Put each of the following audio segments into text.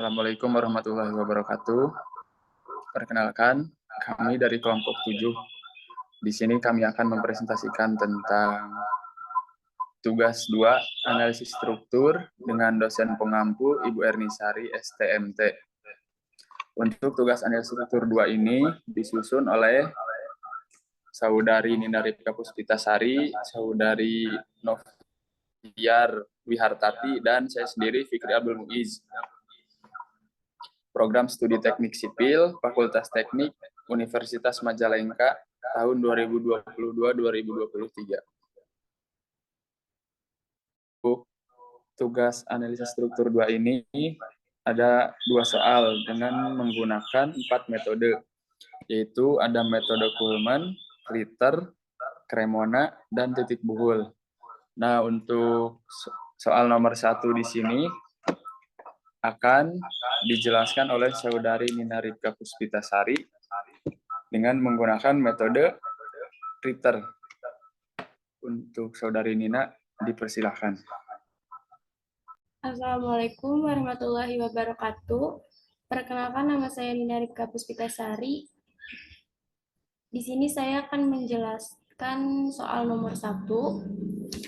Assalamualaikum warahmatullahi wabarakatuh. Perkenalkan, kami dari kelompok 7. Di sini kami akan mempresentasikan tentang tugas 2, analisis struktur dengan dosen pengampu Ibu Ernisari, STMT. Untuk tugas analisis struktur 2 ini disusun oleh Saudari Nina Ripka Puspitasari, Saudari Noviar Wihartati, dan saya sendiri Fikri Abdul Muiz. Program Studi Teknik Sipil, Fakultas Teknik, Universitas Majalengka, tahun 2022-2023. Tugas analisis struktur 2 ini ada 2 soal dengan menggunakan 4 metode, yaitu ada metode Kuhlman, Ritter, Cremona, dan titik buhul. Nah, untuk soal nomor 1 di sini akan dijelaskan oleh Saudari Nina Ripka Puspitasari dengan menggunakan metode Ritter. Untuk Saudari Nina, dipersilahkan. Assalamualaikum warahmatullahi wabarakatuh. Perkenalkan, nama saya Nina Ripka Puspitasari. Di sini saya akan menjelaskan soal nomor 1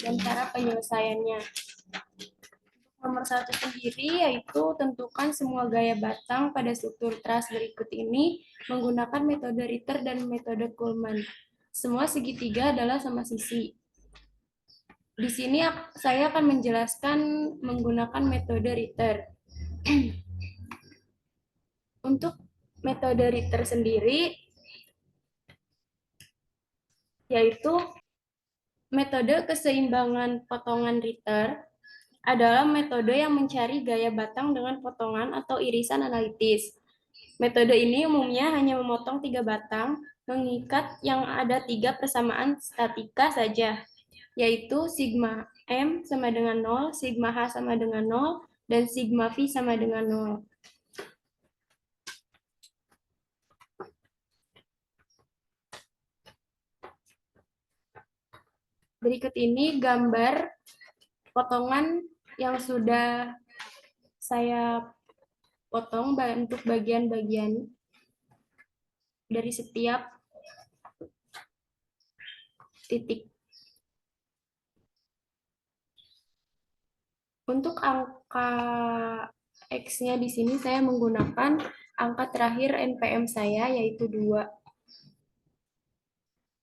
dan cara penyelesaiannya. Nomor 1 sendiri yaitu tentukan semua gaya batang pada struktur teras berikut ini menggunakan metode Ritter dan metode Kuhlman. Semua segitiga adalah sama sisi. Di sini saya akan menjelaskan menggunakan metode Ritter. Untuk metode Ritter sendiri, yaitu metode keseimbangan potongan Ritter adalah metode yang mencari gaya batang dengan potongan atau irisan analitis. Metode ini umumnya hanya memotong 3 batang, mengikat yang ada 3 persamaan statika saja, yaitu sigma M sama dengan 0, sigma H sama dengan 0, dan sigma V sama dengan 0. Berikut ini gambar potongan yang sudah saya potong untuk bagian-bagian dari setiap titik. Untuk angka X-nya di sini saya menggunakan angka terakhir NPM saya, yaitu 2.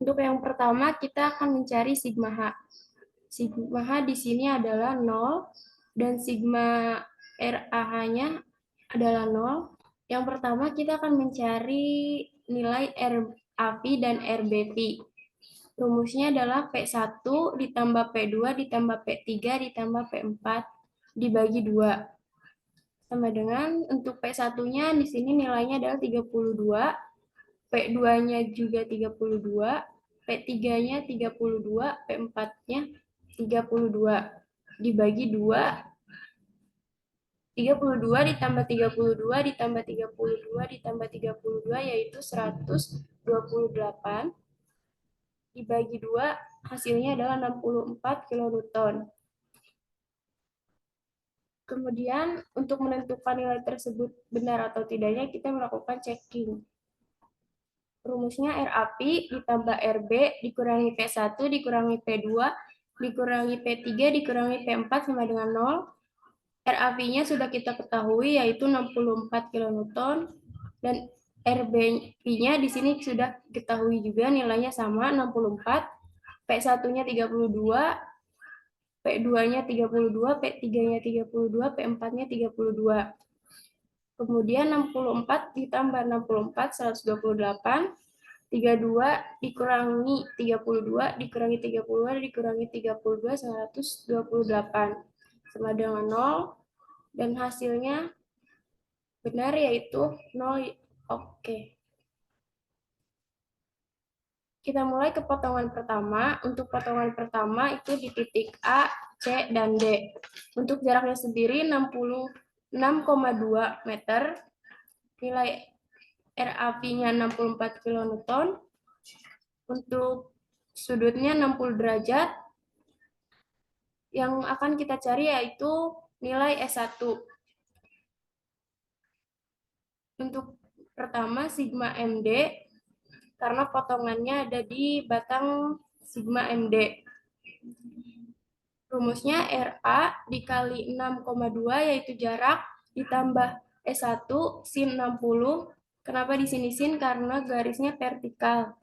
Untuk yang pertama, kita akan mencari sigma H. Sigma H di sini adalah 0, dan sigma RAH-nya adalah 0. Yang pertama, kita akan mencari nilai RAV dan RBV. Rumusnya adalah P1 ditambah P2 ditambah P3 ditambah P4 dibagi 2. Sama dengan untuk P1-nya di sini nilainya adalah 32, P2-nya juga 32, P3-nya 32, P4-nya 32. Dibagi 2, 32 ditambah 32 ditambah 32 ditambah 32 yaitu 128. Dibagi 2, hasilnya adalah 64 kilonewton. Kemudian, untuk menentukan nilai tersebut benar atau tidaknya, kita melakukan checking. Rumusnya RAP ditambah RB dikurangi P1 dikurangi P2 dikurangi P3 dikurangi P4 sama dengan 0. RAV-nya sudah kita ketahui, yaitu 64 kilonewton. Dan RB-nya di sini sudah diketahui juga, nilainya sama, 64. P1-nya 32, P2-nya 32, P3-nya 32, P4-nya 32. Kemudian 64 ditambah 64, 128. 32 dikurangi 32, dikurangi 32, dikurangi 32, 128. Sama dengan 0. Dan hasilnya benar, yaitu 0. Oke. Kita mulai ke potongan pertama. Untuk potongan pertama itu di titik A, C, dan D. Untuk jaraknya sendiri 66,2 meter. Nilai RAV-nya 64 kilonewton. Untuk sudutnya 60 derajat. Yang akan kita cari yaitu nilai S1. Untuk pertama sigma MD, karena potongannya ada di batang sigma MD. Rumusnya RA dikali 6,2 yaitu jarak ditambah S1 sin 60. Kenapa di sini sin? Karena garisnya vertikal.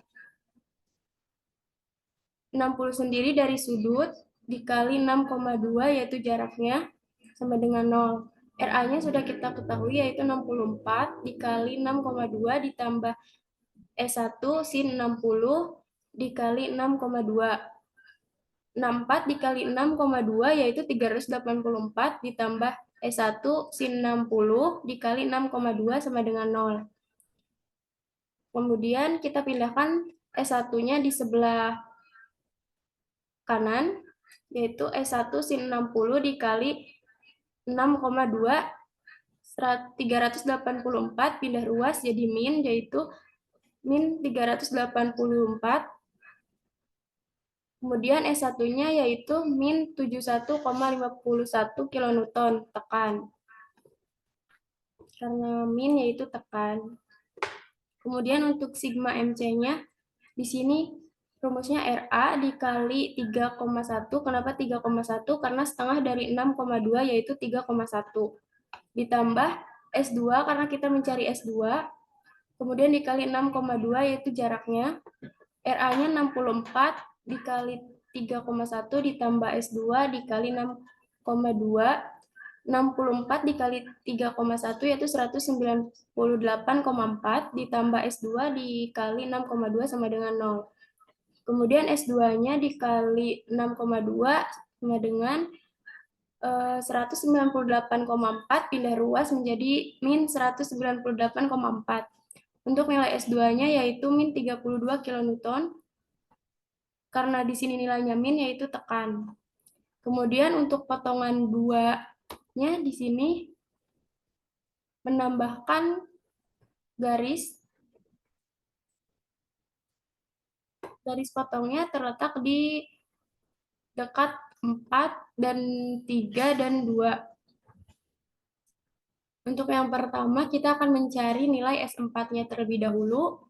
60 sendiri dari sudut dikali 6,2 yaitu jaraknya sama dengan 0. RA-nya sudah kita ketahui yaitu 64 dikali 6,2 ditambah S1 sin 60 dikali 6,2. 64 dikali 6,2 yaitu 384 ditambah S1 sin 60 dikali 6,2 sama dengan 0. Kemudian kita pindahkan S1-nya di sebelah kanan, yaitu S1 sin 60 dikali 6,2, 384 pindah ruas jadi min, yaitu min 384. Kemudian S1-nya yaitu min 71,51 kilonewton tekan. Karena min yaitu tekan. Kemudian untuk sigma MC-nya, di sini rumusnya RA dikali 3,1. Kenapa 3,1? Karena setengah dari 6,2 yaitu 3,1. Ditambah S2 karena kita mencari S2. Kemudian dikali 6,2 yaitu jaraknya. RA-nya 64 dikali 3,1 ditambah S2 dikali 6,2. 64 dikali 3,1 yaitu 198,4 ditambah S2 dikali 6,2 sama dengan 0. Kemudian S2-nya dikali 6,2 sama dengan 198,4 pindah ruas menjadi min 198,4. Untuk nilai S2-nya yaitu min 32 kilonewton. Karena di sini nilainya min yaitu tekan. Kemudian untuk potongan 2-nya di sini menambahkan garis potongnya terletak di dekat 4 dan 3 dan 2. Untuk yang pertama kita akan mencari nilai S4-nya terlebih dahulu.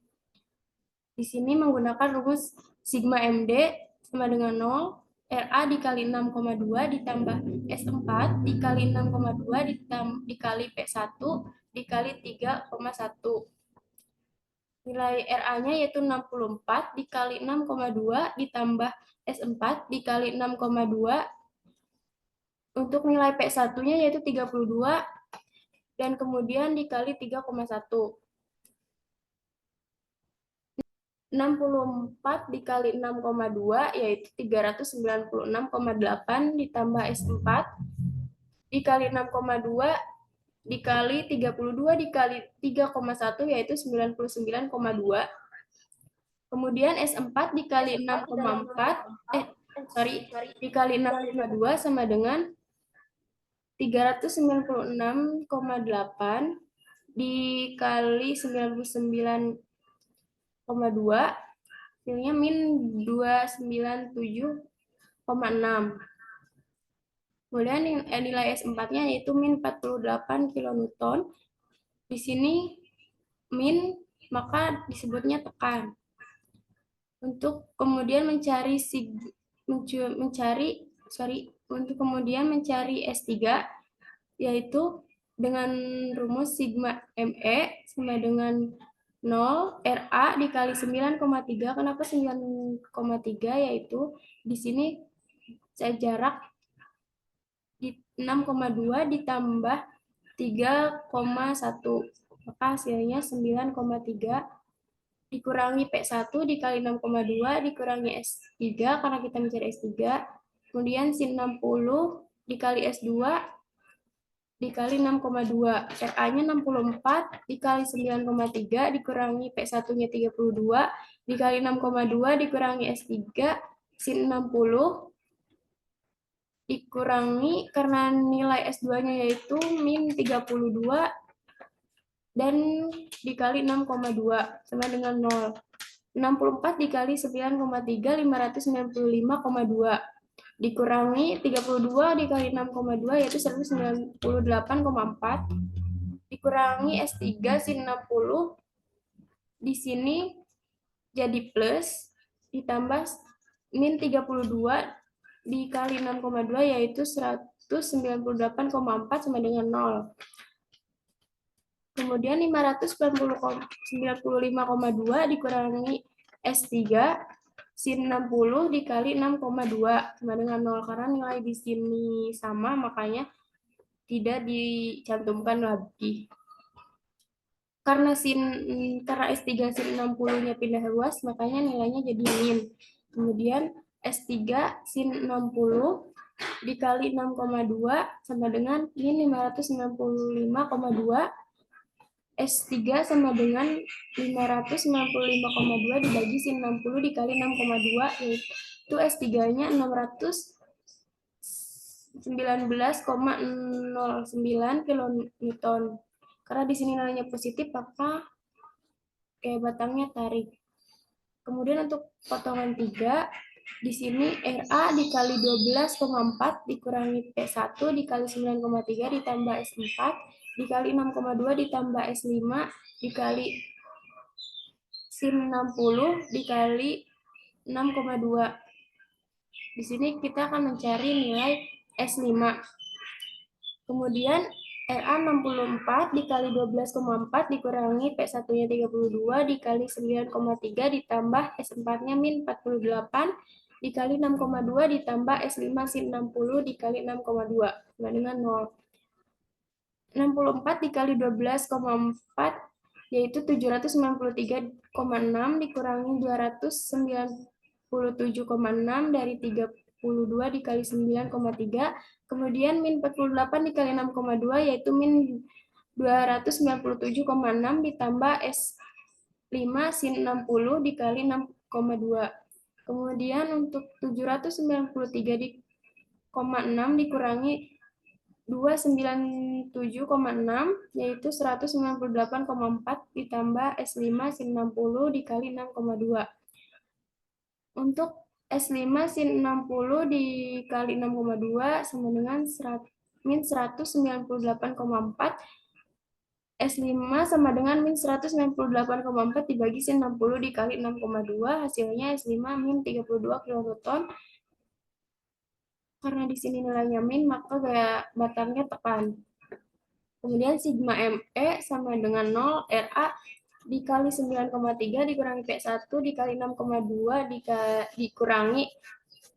Di sini menggunakan rumus sigma MD sama dengan 0. RA dikali 6,2 ditambah S4 dikali 6,2 dikali P1 dikali 3,1. Nilai RA-nya yaitu 64 dikali 6,2 ditambah S4 dikali 6,2. Untuk nilai P1-nya yaitu 32 dan kemudian dikali 3,1. 64 dikali 6,2 yaitu 396,8 ditambah S4 dikali 6,2 dikali 32 dikali 3,1 yaitu 99,2. Kemudian S4 dikali 6,4 dikali 6,2 sama dengan 396,8 dikali 99,2, hasilnya min 297,6. Kemudian nilai S4-nya yaitu min 48 kilonewton. Di sini min maka disebutnya tekan. Untuk kemudian mencari S3 yaitu dengan rumus sigma ME sama dengan 0 RA dikali 9,3. Kenapa 9,3? Yaitu di sini jarak 6,2 ditambah 3,1. Maka hasilnya 9,3 dikurangi P1 dikali 6,2 dikurangi S3 karena kita mencari S3. Kemudian sin 60 dikali S2 dikali 6,2. RA-nya 64 dikali 9,3 dikurangi P1-nya 32 dikali 6,2 dikurangi S3 sin 60 dikurangi karena nilai S2-nya yaitu min 32 dan dikali 6,2 sama dengan 0. 64 dikali 9,3 595,2 dikurangi 32 dikali 6,2 yaitu 198,4 dikurangi S3 sin 60 di sini jadi plus ditambah min 32 dikali 6,2 yaitu 198,4 sama dengan 0. Kemudian 595,2 dikurangi S3 sin 60 dikali 6,2 sama dengan 0. Karena nilai di sini sama, makanya tidak dicantumkan lagi. Karena S3 sin 60-nya pindah luas, makanya nilainya jadi min. Kemudian S3 sin 60 dikali 6,2 sama dengan min 595,2. S3 sama dengan 595,2 dibagi sin 60 dikali 6,2, yaitu S3-nya 619,09 kilonewton. Karena di sini nilainya positif, maka batangnya tarik. Kemudian untuk potongan 3, di sini RA dikali 12,4 dikurangi P1 dikali 9,3 ditambah S4 dikali 6,2 ditambah S5 dikali sin 60 dikali 6,2. Di sini kita akan mencari nilai S5. Kemudian RA 64 dikali 12,4 dikurangi P1-nya 32 dikali 9,3 ditambah S4-nya min 48 dikali 6,2 ditambah S5 sin 60 dikali 6,2 sama dengan 0. 64 dikali 12,4 yaitu 793,6 dikurangi 297,6 dari 32 dikali 9,3. Kemudian min 48 dikali 6,2 yaitu min 297,6 ditambah S5 sin 60 dikali 6,2. Kemudian untuk 793,6 dikurangi 297,6 yaitu 198,4 ditambah S5 sin 60 dikali 6,2. Untuk S5 sin 60 dikali 6,2 sama dengan min 198,4. S5 sama dengan min 198,4 dibagi sin 60 dikali 6,2. Hasilnya S5 min 32 kilonewton. Karena di sini nilainya min, maka gaya batangnya tekan. Kemudian sigma ME sama dengan 0, RA dikali 9,3 dikurangi P1 dikali 6,2 dikurangi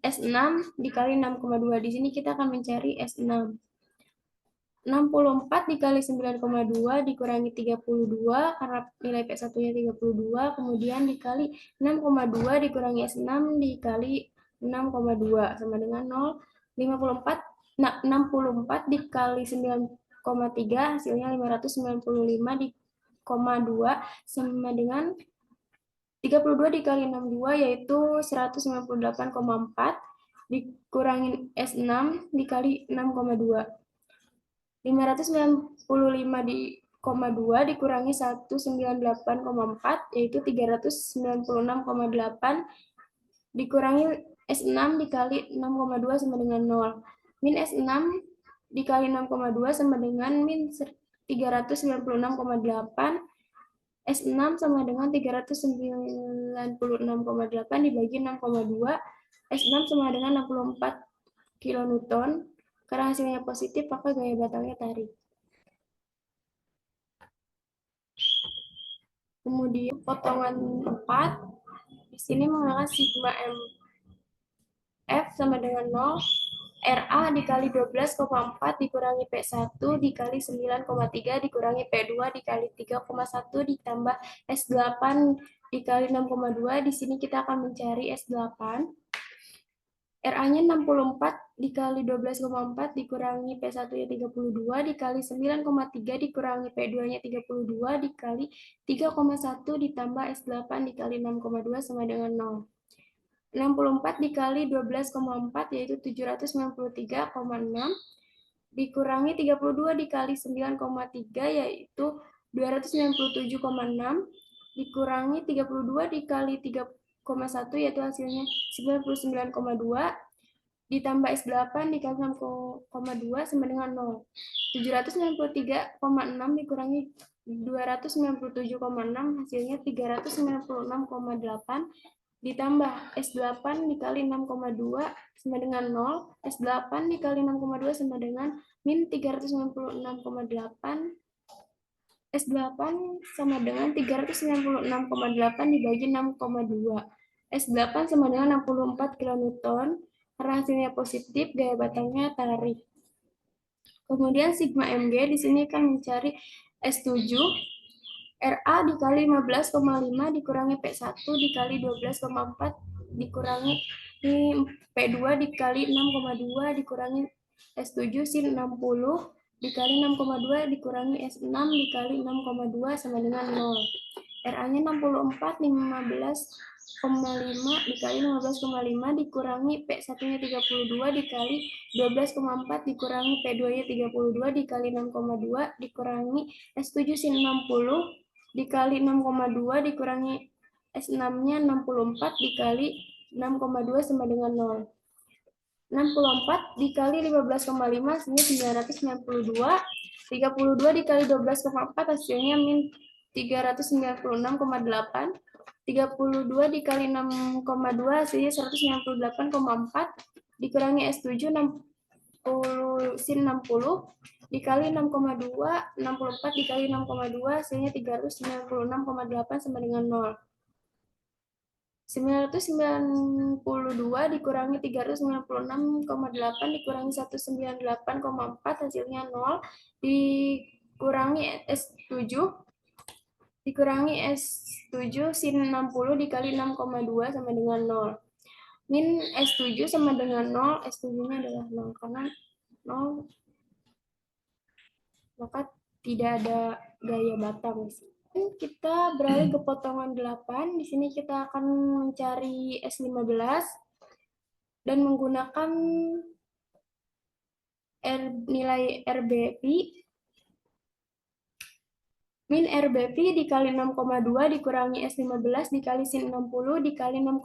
S6 dikali 6,2. Di sini kita akan mencari S6. 64 dikali 9,2 dikurangi 32 karena nilai P1-nya 32, kemudian dikali 6,2 dikurangi S6 dikali 6,2 sama dengan 0. 64 dikali 9,3 hasilnya 595,2 sama dengan 32 dikali 62 yaitu 198,4 dikurangi S6 dikali 6,2. 595,2 dikurangi 198,4 yaitu 396,8 dikurangi S6 dikali 6,2 sama dengan 0. Min S6 dikali 6,2 sama dengan min 396,8. S6 sama dengan 396,8 dibagi 6,2. S6 sama dengan 64 kilonewton. Karena hasilnya positif, maka gaya batangnya tarik. Kemudian potongan 4, di sini menggunakan sigma MF sama dengan 0, RA dikali 12,4 dikurangi P1 dikali 9,3 dikurangi P2 dikali 3,1 ditambah S8 dikali 6,2. Di sini kita akan mencari S8. RA-nya 64 dikali 12,4 dikurangi P1-nya 32 dikali 9,3 dikurangi P2-nya 32 dikali 3,1 ditambah S8 dikali 6,2 sama dengan 0. 64 dikali 12,4 yaitu 793,6 dikurangi 32 dikali 9,3 yaitu 297,6 dikurangi 32 dikali 3,1 yaitu hasilnya 99,2 ditambah S8 dikali 6,2 sama dengan 0. 793,6 dikurangi 297,6 hasilnya 396,8 ditambah S8 dikali 6,2 sama dengan 0. S8 dikali 6,2 sama dengan min 396,8. S8 sama dengan 396,8 dibagi 6,2. S8 sama dengan 64 kN. Karena hasilnya positif, gaya batangnya tarik. Kemudian sigma Mg di sini akan mencari S7 Ra dikali 15,5 dikurangi P1 dikali 12,4 dikurangi P2 dikali 6,2 dikurangi S7 sin 60 dikali 6,2 dikurangi S6 dikali 6,2 sama dengan 0. Ra-nya 64, 15,5 dikali 15,5 dikurangi P1-nya 32 dikali 12,4 dikurangi P2-nya 32 dikali 6,2 dikurangi S7 sin 60 dikali 6,2 dikurangi S6-nya 64 dikali 6,2 sama dengan 0. 64 dikali 15,5 hasilnya 992. 32 dikali 12,4 hasilnya min 396,8. 32 dikali 6,2 hasilnya 198,4 dikurangi S7 60 sin 60 dikali 6,2 64 dikali 6,2 hasilnya 396,8 sama dengan 0. 992 dikurangi 396,8 dikurangi 198,4 hasilnya 0 dikurangi S7 dikurangi S7 sin 60 dikali 6,2 sama dengan 0. Min S7 sama dengan 0, S7-nya adalah 0 karena 0 maka tidak ada gaya batang. Kita beralih ke potongan 8. Di sini kita akan mencari S15 dan menggunakan nilai RBP. Min RBP dikali 6,2 dikurangi S15 dikali sin 60 dikali 6,2.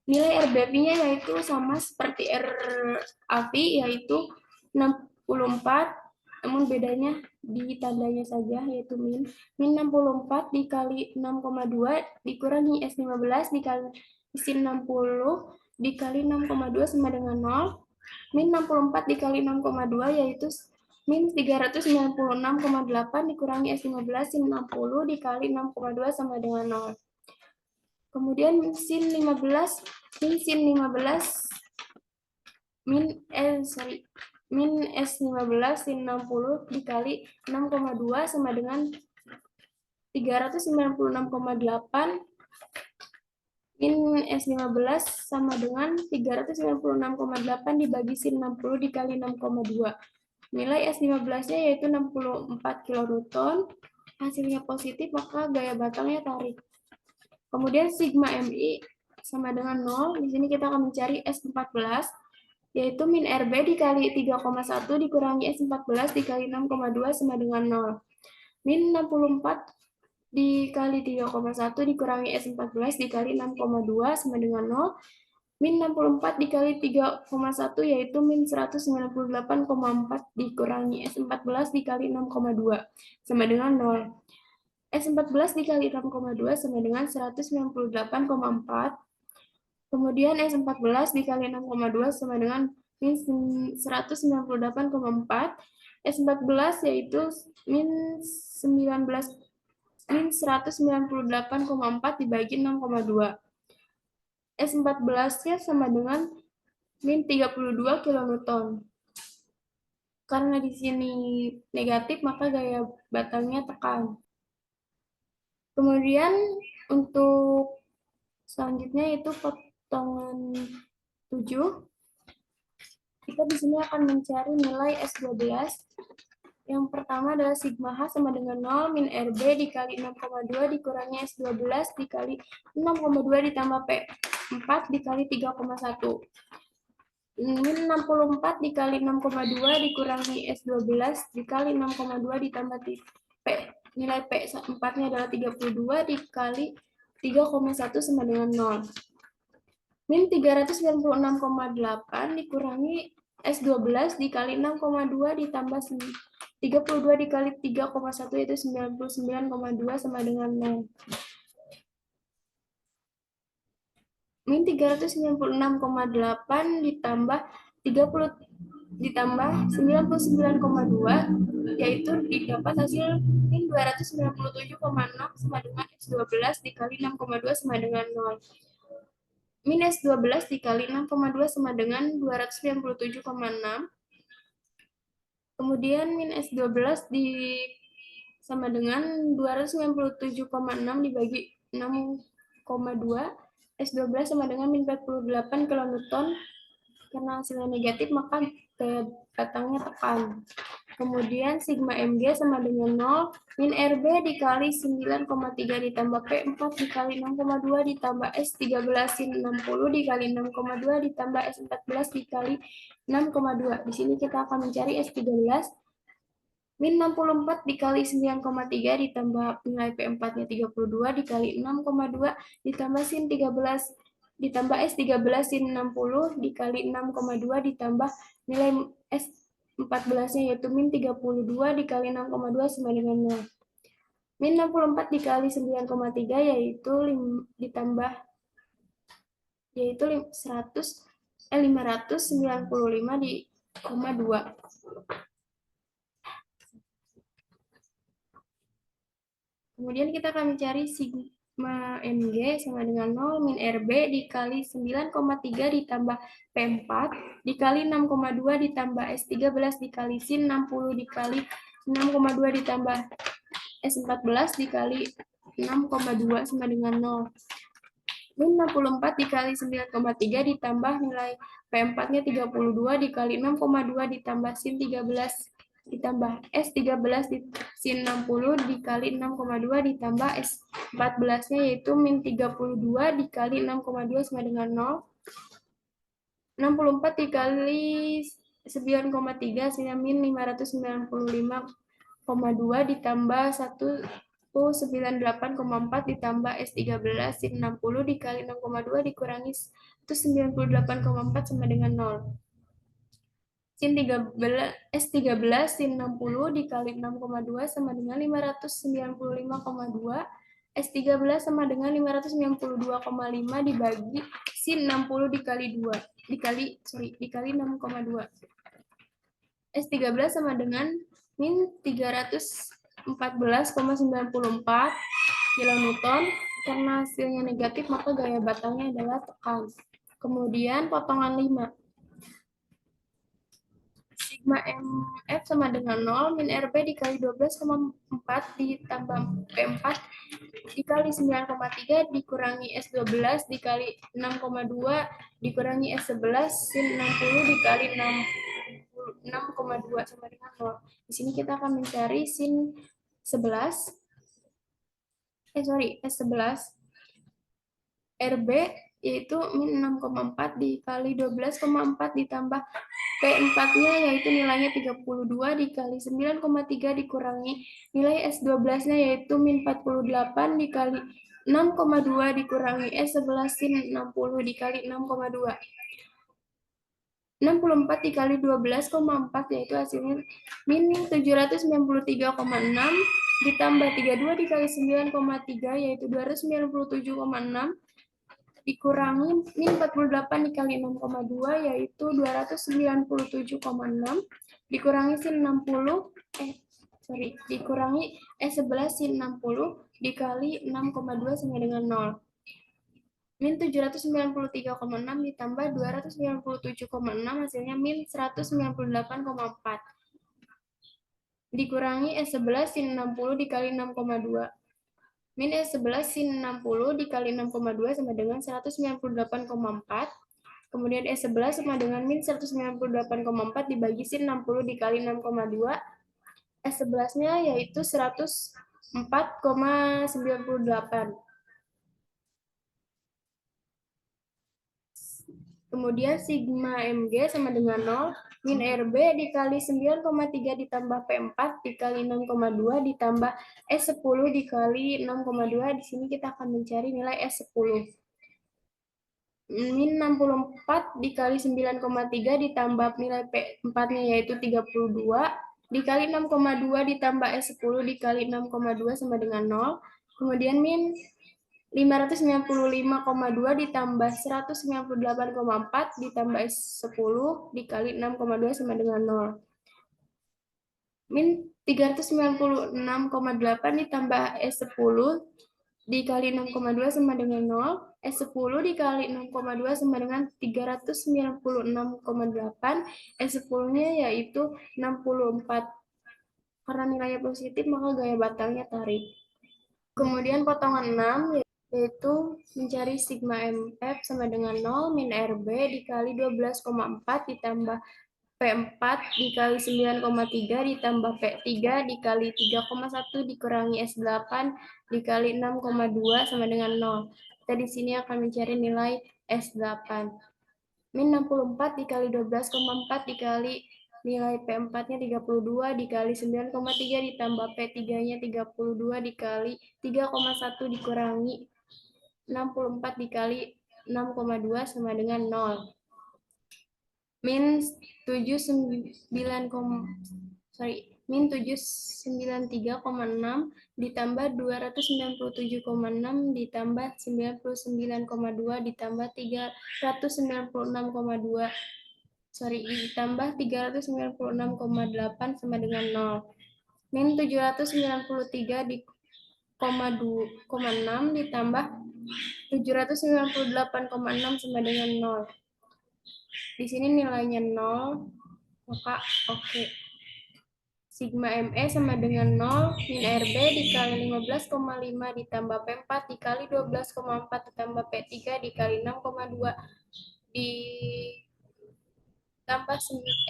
Nilai RBP-nya yaitu sama seperti RAV yaitu 64, namun bedanya di tandanya saja yaitu min. Min 64 dikali 6,2 dikurangi S15 dikali sin 60 dikali 6,2 sama dengan 0. Min 64 dikali 6,2 yaitu min 396,8 dikurangi S15 sin 60 dikali 6,2 sama dengan 0. Kemudian min sin 15 min S15 sin 60 dikali 6,2 sama dengan 396,8 min S15 sama dengan 396,8 dibagi sin 60 dikali 6,2. Nilai S15-nya yaitu 64 kN. Hasilnya positif, maka gaya batangnya tarik. Kemudian sigma MI sama dengan 0. Di sini kita akan mencari S14, yaitu min RB dikali 3,1 dikurangi S14 dikali 6,2 sama dengan 0. Min 64 dikali 3,1 dikurangi S14 dikali 6,2 sama dengan 0. Min 64 dikali 3,1 yaitu min 198,4 dikurangi S14 dikali 6,2 sama dengan 0. S14 dikali 6,2 sama dengan 198,4. Kemudian S14 dikali 6,2 sama dengan min 198,4. S14 yaitu min 198,4 dibagi 6,2. S14-nya sama dengan min 32 kN. Karena di sini negatif, maka gaya batangnya tekan. Kemudian untuk selanjutnya itu potongan 7. Kita di sini akan mencari nilai S12. Yang pertama adalah sigma H sama dengan 0 min RB dikali 6,2 dikurangi S12 dikali 6,2 ditambah P4 dikali 3,1. Min 64 dikali 6,2 dikurangi S12 dikali 6,2 ditambah P. Nilai P4-nya adalah 32 dikali 3,1 sama dengan 0. Min 396,8 dikurangi S12 dikali 6,2 ditambah 32 dikali 3,1 yaitu 99,2 sama dengan 0. Min 396,8 ditambah 30 ditambah 99,2 yaitu didapat hasil min 297,6 sama dengan S12 dikali 6,2 sama dengan 0. Min S12 dikali 6,2 sama dengan 297,6. Kemudian min S12 sama dengan 297,6 dibagi 6,2. S12 sama dengan min 48 kilonewton. Karena hasilnya negatif, maka gaya batangnya tekan. Kemudian sigma Mg sama dengan 0, min Rb dikali 9,3 ditambah P4 dikali 6,2 ditambah S13 sin 60 dikali 6,2 ditambah S14 dikali 6,2. Di sini kita akan mencari S13. Min 64 dikali 9,3 ditambah nilai P4-nya 32 dikali 6,2 ditambah sin 13 ditambah S13 sin 60 dikali 6,2 ditambah nilai S14-nya yaitu min 32 dikali 6,2 sama dengan 0. Min 64 dikali 9,3 yaitu ditambah yaitu 595 di 2. Kemudian kita akan mencari sigma Mg sama dengan 0 min Rb dikali 9,3 ditambah P4 dikali 6,2 ditambah S13 dikali sin 60 dikali 6,2 ditambah S14 dikali 6,2 sama dengan 0. Min 64 dikali 9,3 ditambah nilai P4-nya 32 dikali 6,2 ditambah sin 13 ditambah S13 sin 60 dikali 6,2 ditambah S14-nya yaitu min 32 dikali 6,2 sama dengan 0. 64 dikali 9,3 hasilnya min 595,2 ditambah 198,4 ditambah S13 sin 60 dikali 6,2 dikurangi 198,4 sama dengan 0. Sin 13, S13 sin 60 dikali 6,2 sama dengan 595,2. S13 sama dengan 592,5 dibagi sin 60 dikali 2. Dikali 6,2. S13 sama dengan min 314,94 kilonewton. Karena hasilnya negatif, maka gaya batangnya adalah tekan. Kemudian potongan 5. Sigma MF sama dengan 0, min RB dikali 12,4 ditambah P4 dikali 9,3 dikurangi S12 dikali 6,2 dikurangi S11 sin 60 dikali 6,2 sama dengan 0. Di sini kita akan mencari sin 11. S11. RB yaitu min 6,4 dikali 12,4 ditambah P4-nya yaitu nilainya 32 dikali 9,3 dikurangi nilai S12-nya yaitu min 48 dikali 6,2 dikurangi S11 sin 60 dikali 6,2. 64 dikali 12,4 yaitu hasilnya min 793,6 ditambah 32 dikali 9,3 yaitu 297,6 dikurangi min 48 dikali 6,2 yaitu 297,6 dikurangi sin 60 dikurangi S11 sin 60 dikali 6,2 sama dengan 0. Min 793,6 ditambah 297,6 hasilnya min 198,4 dikurangi S11 sin 60 dikali 6,2. Min S11 sin 60 dikali 6,2 sama dengan 198,4. Kemudian S11 sama dengan min 198,4 dibagi sin 60 dikali 6,2. S11-nya yaitu 104,98. Kemudian sigma Mg sama dengan 0, min Rb dikali 9,3 ditambah P4 dikali 6,2 ditambah S10 dikali 6,2. Di sini kita akan mencari nilai S10. min 64 dikali 9,3 ditambah nilai P4-nya yaitu 32, dikali 6,2 ditambah S10 dikali 6,2 sama dengan 0. Kemudian min 595,2 ditambah 198,4 ditambah S10 dikali 6,2 sama dengan 0. Min 396,8 ditambah S10 dikali 6,2 sama dengan 0. S10 dikali 6,2 sama dengan 396,8. S10-nya yaitu 64. Karena nilainya positif, maka gaya batangnya tarik. Kemudian potongan 6, yaitu mencari sigma MF sama dengan 0 min RB dikali 12,4 ditambah P4 dikali 9,3 ditambah P3 dikali 3,1 dikurangi S8 dikali 6,2 sama dengan 0. Kita di sini akan mencari nilai S8. Min 64 dikali 12,4 dikali nilai P4-nya 32 dikali 9,3 ditambah P3-nya 32 dikali 3,1 dikurangi 64 dikali 6,2 sama dengan 0. Min 793,6 ditambah 297,6 ditambah 99,2 ditambah 396,2 ditambah 396,8 sama dengan 0. Min 793,6 ditambah 798,6 sama dengan 0. Di sini nilainya 0, maka oke. Sigma ME sama dengan 0, min RB dikali 15,5 ditambah P4 dikali 12,4 ditambah P3 dikali 6,2 ditambah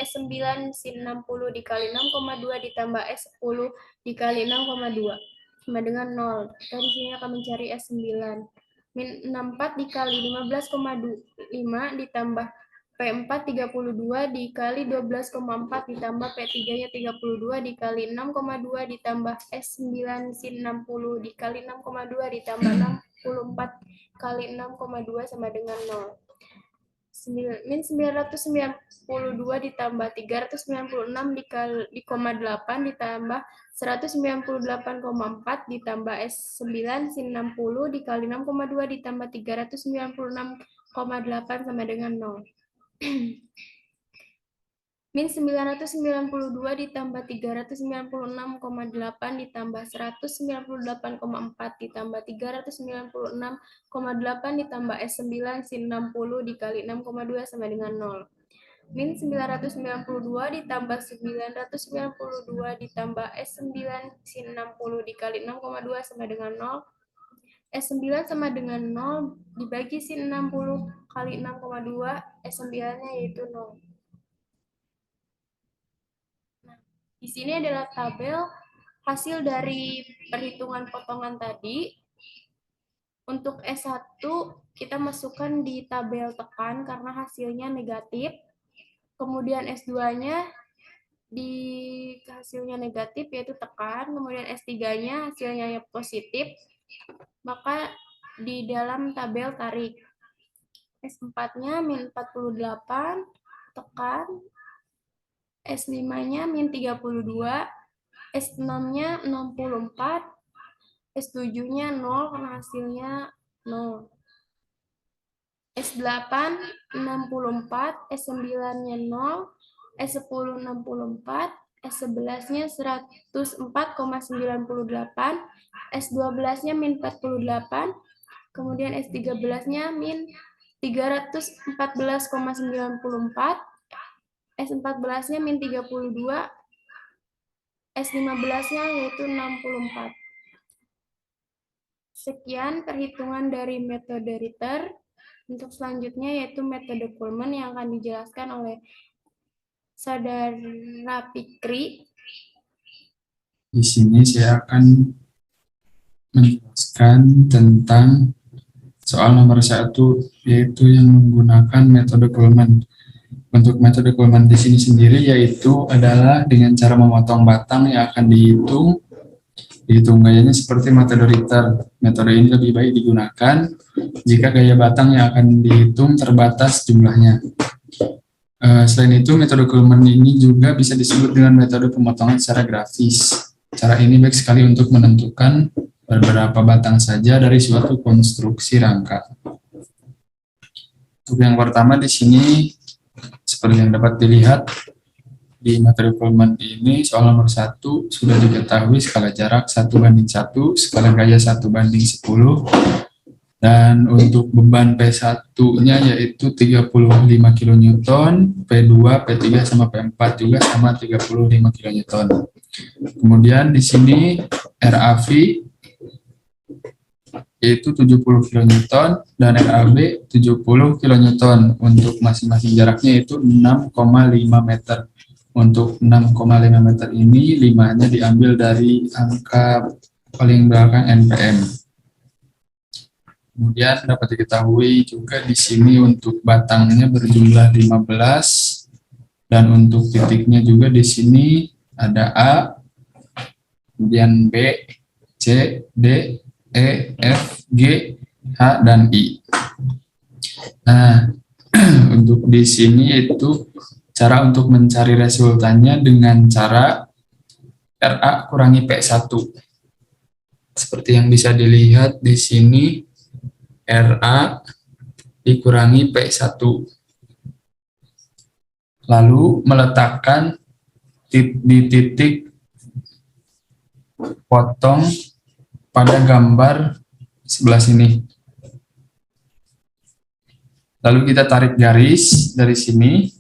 S9 sin 60 dikali 6,2 ditambah S10 dikali 6,2 sama dengan 0. Kita di sini akan mencari S9. Min 64 dikali 15,5 ditambah P4 32 dikali 12,4 ditambah P3-nya 32 dikali 6,2 ditambah S9 sin 60 dikali 6,2 ditambah 64 kali 6,2 sama dengan 0. Min 992 ditambah 396 dikali 8 ditambah 198,4 ditambah S9 sin 60 dikali 6,2 ditambah 396,8 sama dengan 0. Min 992 ditambah 396,8 ditambah 198,4 ditambah 396,8 ditambah S9 sin 60 dikali 6,2 sama dengan 0. Min 992 ditambah 992 ditambah S9 sin 60 dikali 6,2 sama dengan 0. S9 sama dengan 0 dibagi sin 60 kali 6,2, S9-nya yaitu 0. Nah, di sini adalah tabel hasil dari perhitungan potongan tadi. Untuk S1 kita masukkan di tabel tekan karena hasilnya negatif. Kemudian S2-nya di hasilnya negatif yaitu tekan, kemudian S3-nya hasilnya positif, maka di dalam tabel tarik. S4-nya min 48, tekan. S5-nya min 32, S6-nya 64, S7-nya 0 karena hasilnya 0. S8 64, S9-nya 0, S10 64, S11-nya 104,98, S12-nya min 48, kemudian S13-nya min 314,94, S14-nya min 32, S15-nya yaitu 64. Sekian perhitungan dari metode Ritter. Untuk selanjutnya yaitu metode Pullman yang akan dijelaskan oleh Saudara Fikri. Di sini saya akan menjelaskan tentang soal nomor 1, yaitu yang menggunakan metode Pullman. Untuk metode Pullman di sini sendiri yaitu adalah dengan cara memotong batang yang akan dihitung Dihitung gayanya seperti metode Richter. Metode ini lebih baik digunakan jika gaya batang yang akan dihitung terbatas jumlahnya. Selain itu, metode Kuhlmann ini juga bisa disebut dengan metode pemotongan secara grafis. Cara ini baik sekali untuk menentukan beberapa batang saja dari suatu konstruksi rangka. Untuk yang pertama di sini, seperti yang dapat dilihat, di materi Kuhlmann ini soal nomor 1 sudah diketahui skala jarak 1:1, skala gaya 1:10, dan untuk beban P1-nya yaitu 35 kN, P2, P3 sama P4 juga sama 35 kN. Kemudian di sini RAV yaitu 70 kN dan RAB 70 kN. Untuk masing-masing jaraknya itu 6,5 meter. Untuk 6,5 meter ini 5-nya diambil dari angka paling belakang NPM. Kemudian dapat diketahui juga di sini untuk batangnya berjumlah 15 dan untuk titiknya juga di sini ada A, kemudian B, C, D, E, F, G, H, dan I. Nah, untuk di sini itu cara untuk mencari resultannya dengan cara RA kurangi P1. Seperti yang bisa dilihat di sini, RA dikurangi P1. Lalu meletakkan di titik potong pada gambar sebelah sini. Lalu kita tarik garis dari sini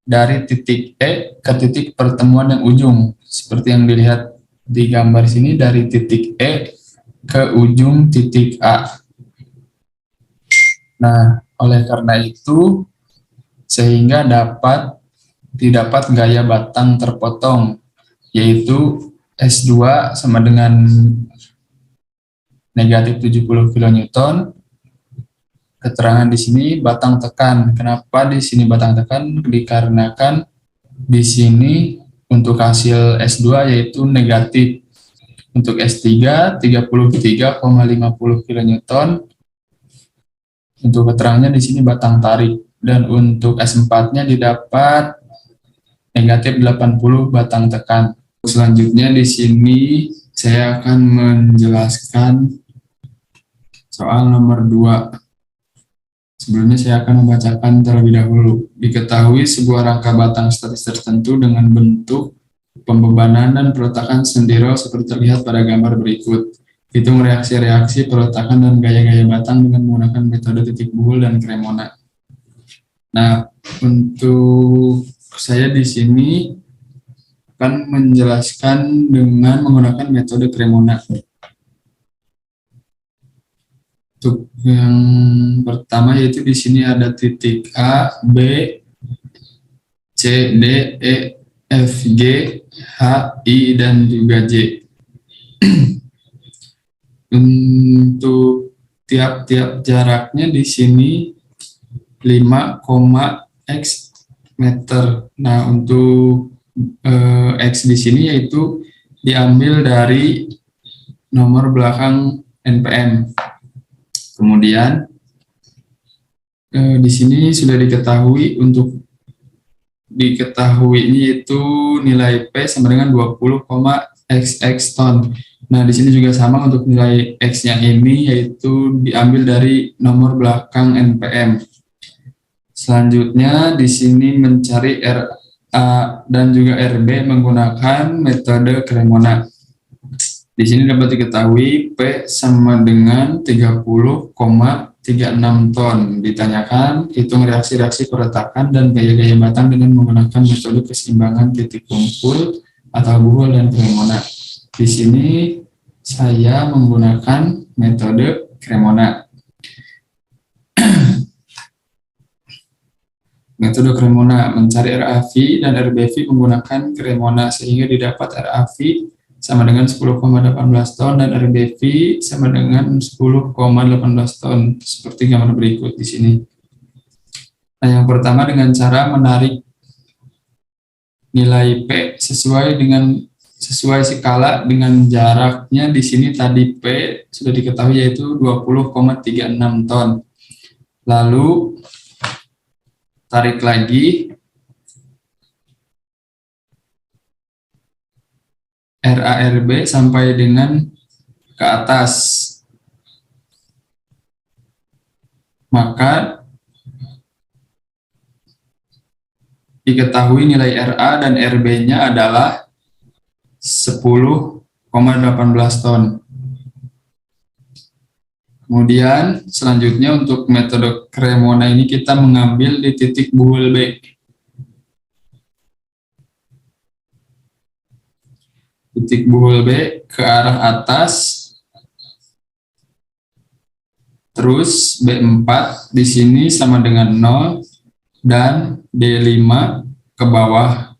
dari titik E ke titik pertemuan yang ujung. Seperti yang dilihat di gambar sini, dari titik E ke ujung titik A. Nah, oleh karena itu, sehingga didapat gaya batang terpotong, yaitu S2 sama dengan negatif 70 kN. Keterangan di sini batang tekan. Kenapa di sini batang tekan? Dikarenakan di sini untuk hasil S2 yaitu negatif. Untuk S3 33,50 kN. Untuk keterangannya di sini batang tarik, dan untuk S4-nya didapat negatif 80 batang tekan. Selanjutnya di sini saya akan menjelaskan soal nomor 2. Sebelumnya saya akan membacakan terlebih dahulu. Diketahui sebuah rangka batang statis tertentu dengan bentuk pembebanan dan peletakan sendiro seperti terlihat pada gambar berikut. Hitung reaksi-reaksi peletakan dan gaya-gaya batang dengan menggunakan metode titik buhul dan Cremona. Nah, untuk saya di sini akan menjelaskan dengan menggunakan metode Cremona. Untuk yang pertama yaitu di sini ada titik A, B, C, D, E, F, G, H, I, dan juga J. Untuk tiap-tiap jaraknya di sini 5,x meter. Nah, untuk X di sini yaitu diambil dari nomor belakang NPM. Kemudian di sini sudah diketahui, untuk diketahui ini yaitu nilai P sama dengan 20,xx ton. Nah, di sini juga sama untuk nilai X-nya ini yaitu diambil dari nomor belakang NPM. Selanjutnya di sini mencari RA dan juga RB menggunakan metode Cremona. Di sini dapat diketahui P sama dengan 30,36 ton. Ditanyakan hitung reaksi-reaksi peretakan dan gaya-gaya batang dengan menggunakan metode keseimbangan titik kumpul atau buhul dan Cremona. Di sini saya menggunakan metode Cremona. Metode Cremona mencari RAV dan RBV menggunakan Cremona sehingga didapat RAV sama dengan 10,18 ton dan RBV sama dengan 10,18 ton seperti gambar berikut di sini. Nah, yang pertama dengan cara menarik nilai P sesuai dengan sesuai skala dengan jaraknya di sini tadi P sudah diketahui yaitu 20,36 ton. Lalu tarik lagi RARB sampai dengan ke atas. Maka diketahui nilai RA dan RB-nya adalah 10,18 ton. Kemudian selanjutnya untuk metode Cremona ini kita mengambil di titik buhul B. Titik buhul B ke arah atas. Terus B4 di sini sama dengan 0 dan D5 ke bawah.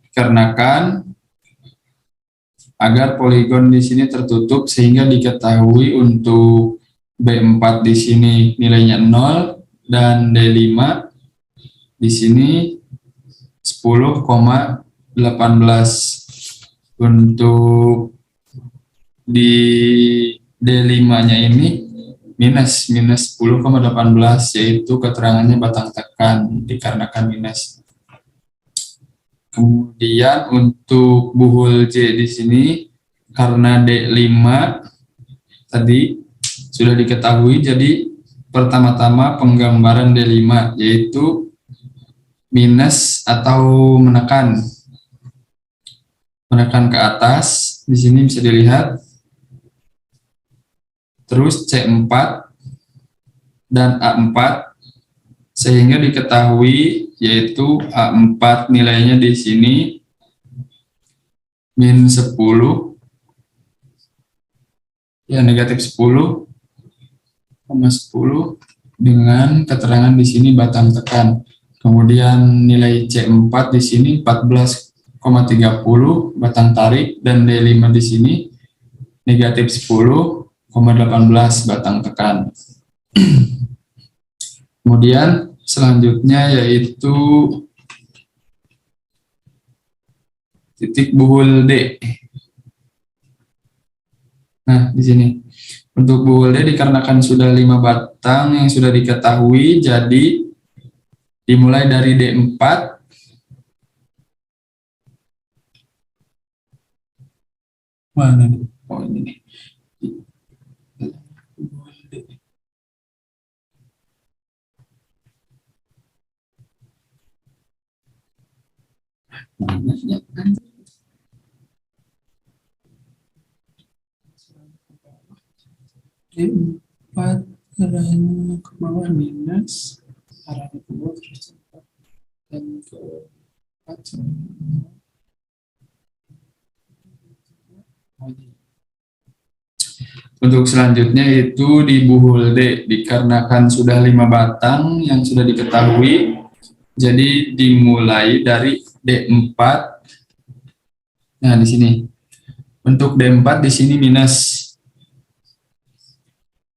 Dikarenakan agar poligon di sini tertutup sehingga diketahui untuk B4 di sini nilainya 0 dan D5 di sini 10,18. Untuk di D5-nya ini minus 10,18 yaitu keterangannya batang tekan dikarenakan minus. Kemudian untuk buhul J di sini karena D5 tadi sudah diketahui, jadi pertama-tama penggambaran D5 yaitu minus atau menekan ke atas. Di sini bisa dilihat. Terus C4 dan A4 sehingga diketahui yaitu A4 nilainya di sini min 10 ya negatif 10,10 dengan keterangan di sini batang tekan. Kemudian nilai C4 di sini 14,30 batang tarik dan D5 di sini negatif 10,18 batang tekan. Kemudian selanjutnya yaitu titik buhul D. Nah, di sini untuk buhul D dikarenakan sudah 5 batang yang sudah diketahui, jadi dimulai dari D4 mana nih? Oh ini nih. D4 arahnya ke bawah minus, arahnya ke bawah terus dan ke 4. Untuk selanjutnya itu di buhul D dikarenakan sudah 5 batang yang sudah diketahui, jadi dimulai dari D4. Nah, di sini. Untuk D4 di sini minus.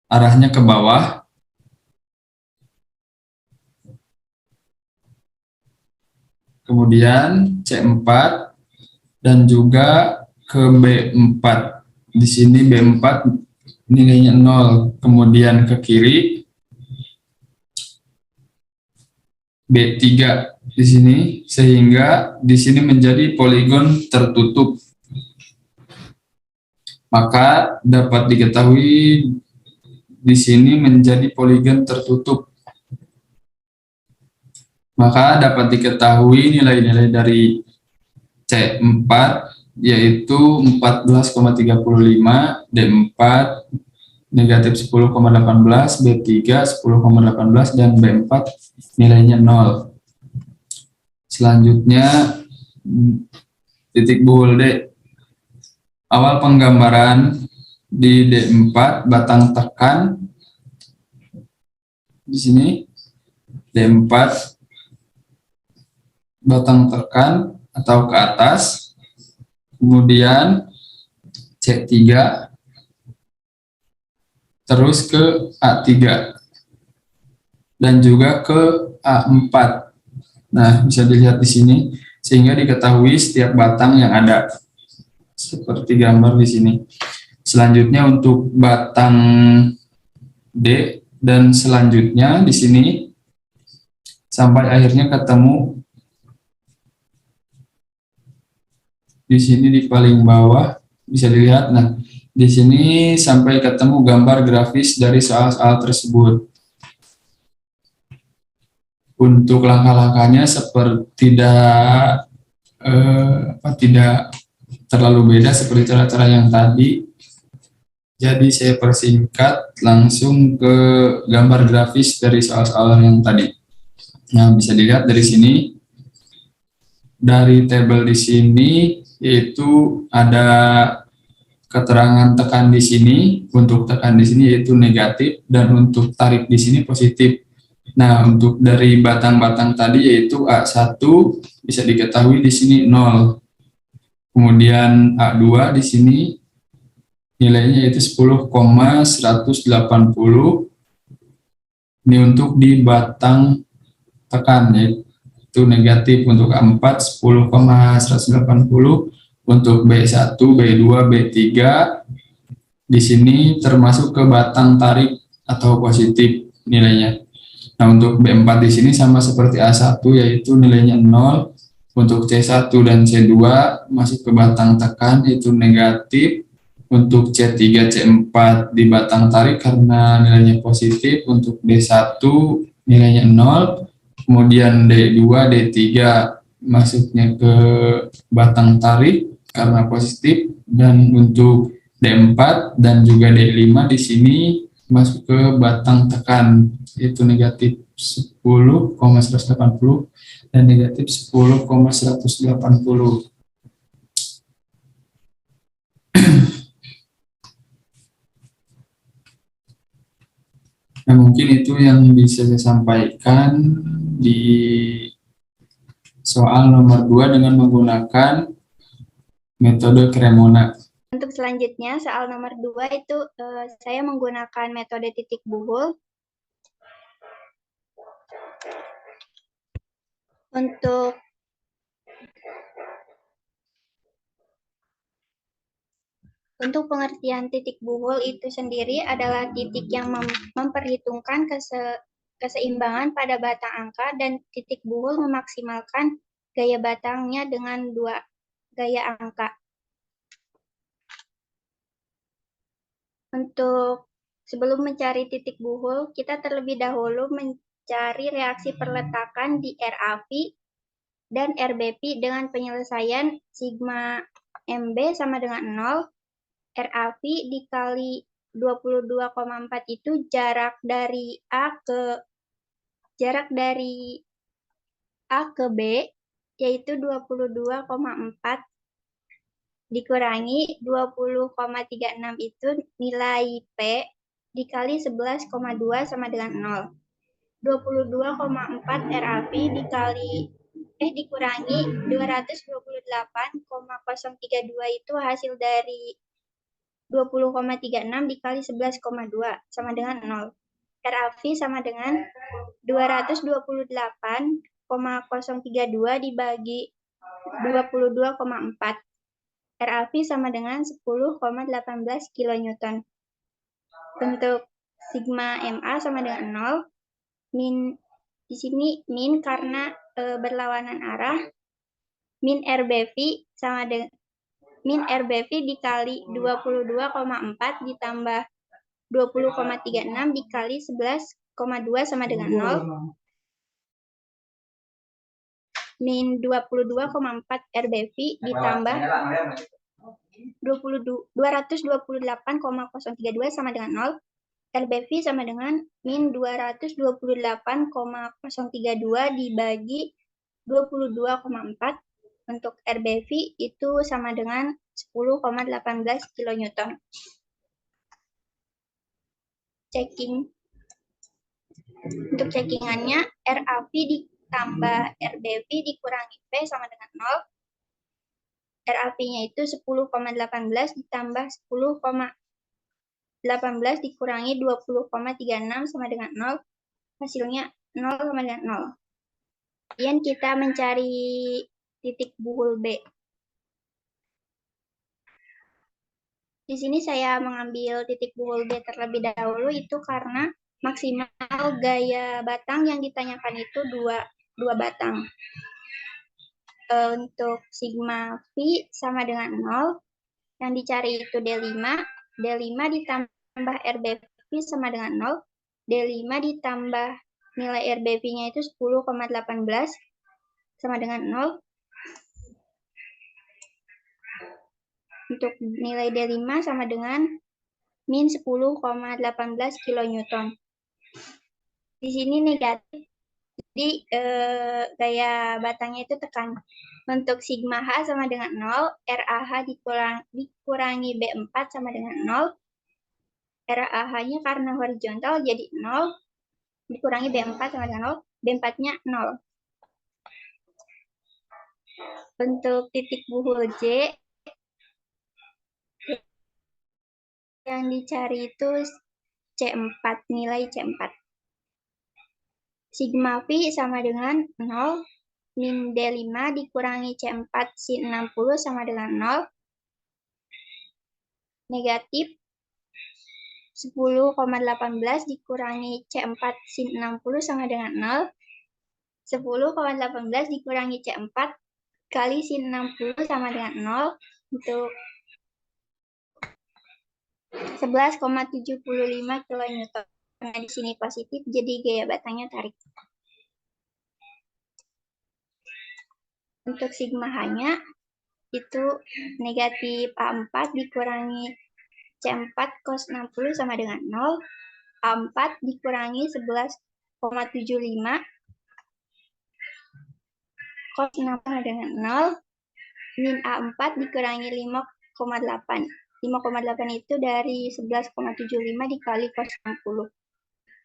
Arahnya ke bawah. Kemudian C4 dan juga ke B4. Di sini B4 nilainya 0. Kemudian ke kiri B3 di sini sehingga di sini menjadi poligon tertutup. Maka dapat diketahui di sini menjadi poligon tertutup. Maka dapat diketahui nilai-nilai dari C4 yaitu 14,35, D4 negatif 10,18, B3 10,18 dan B4 nilainya 0. Selanjutnya titik buhul D. Awal penggambaran di D4 batang tekan di sini D4 batang tekan atau ke atas, kemudian C3 terus ke A3 dan juga ke A4. Nah, bisa dilihat di sini sehingga diketahui setiap batang yang ada. seperti gambar di sini. Selanjutnya untuk batang D dan selanjutnya di sini sampai akhirnya ketemu di sini di paling bawah bisa dilihat. Nah, di sini sampai ketemu gambar grafis dari soal-soal tersebut. Untuk langkah-langkahnya seperti tidak terlalu beda seperti cara-cara yang tadi. Jadi saya persingkat langsung ke gambar grafis dari soal-soal yang tadi. Nah, bisa dilihat dari sini. Dari tabel di sini yaitu ada keterangan tekan di sini. Untuk tekan di sini yaitu negatif dan untuk tarik di sini positif. Nah, untuk dari batang-batang tadi yaitu A1 bisa diketahui di sini 0. Kemudian A2 di sini nilainya yaitu 10,180. Ini untuk di batang tekan yaitu negatif. Untuk A4 10,180, untuk B1, B2, B3 di sini termasuk ke batang tarik atau positif nilainya. Nah, untuk B4 di sini sama seperti A1 yaitu nilainya 0. Untuk C1 dan C2 masuk ke batang tekan yaitu negatif. Untuk C3, C4 di batang tarik karena nilainya positif. Untuk D1 nilainya 0. Kemudian D2, D3 masuknya ke batang tarik karena positif. Dan untuk D4 dan juga D5 di sini masuk ke batang tekan yaitu negatif 10,180 dan negatif 10,180. Nah, mungkin itu yang bisa saya sampaikan di soal nomor 2 dengan menggunakan metode Cremona. Untuk selanjutnya, soal nomor 2 itu saya menggunakan metode titik buhul. Untuk pengertian titik buhul itu sendiri adalah titik yang memperhitungkan keseimbangan pada batang angka, dan titik buhul memaksimalkan gaya batangnya dengan 2 gaya angka. Untuk sebelum mencari titik buhul, kita terlebih dahulu mencari reaksi perletakan di RAV dan RBP dengan penyelesaian sigma MB sama dengan 0. RAV dikali 22,4 itu jarak dari A ke B yaitu 22,4 dikurangi 20,36 itu nilai P dikali 11,2 sama dengan 0. 22,4 RAV dikurangi 228,032 itu hasil dari 20,36 dikali 11,2 sama dengan 0. RAV sama dengan 228,032 dibagi 22,4. RAV sama dengan 10,18 kN. Untuk sigma MA sama dengan 0. Di sini min karena berlawanan arah. Min RBV sama dengan min RBV dikali 22,4 ditambah 20,36 dikali 11,2 sama dengan 0. Min 22,4 RBV ditambah 228,032 sama dengan 0. RBV sama dengan min 228,032 dibagi 22,4. Untuk RBV itu sama dengan 10,18 kN. Untuk checkingannya, RAV ditambah RBV dikurangi P sama dengan 0. RAV-nya itu 10,18 ditambah 10,18 dikurangi 20,36 sama dengan 0. Hasilnya 0 sama dengan 0. Kemudian kita mencari titik buhul B. Di sini saya mengambil titik buhul D terlebih dahulu itu karena maksimal gaya batang yang ditanyakan itu dua batang. Untuk sigma V sama dengan 0, yang dicari itu D5, D5 ditambah RBV sama dengan 0, D5 ditambah nilai RBV-nya itu 10,18 sama dengan 0. Untuk nilai D5 sama dengan min 10,18 kilonewton. Di sini negatif, jadi gaya batangnya itu tekan. Untuk sigma H sama dengan 0, RAH dikurangi B4 sama dengan 0. RAH-nya karena horizontal jadi 0, dikurangi B4 sama dengan 0, B4-nya 0. Untuk titik buhul J, yang dicari itu C4, nilai C4. Sigma V sama dengan 0, min D5 dikurangi C4 sin 60 sama dengan 0, negatif 10,18 dikurangi C4 sin 60 sama dengan 0, 10,18 dikurangi C4 kali sin 60 sama dengan 0, untuk 11,75 kilonewton. Karena di sini positif, jadi gaya batangnya tarik. Untuk sigma H-nya itu negatif A4 dikurangi C4 cos 60 sama dengan 0, A4 dikurangi 11,75 cos 60 sama dengan 0, min A4 dikurangi 5,8. 5,8 itu dari 11,75 dikali cos 60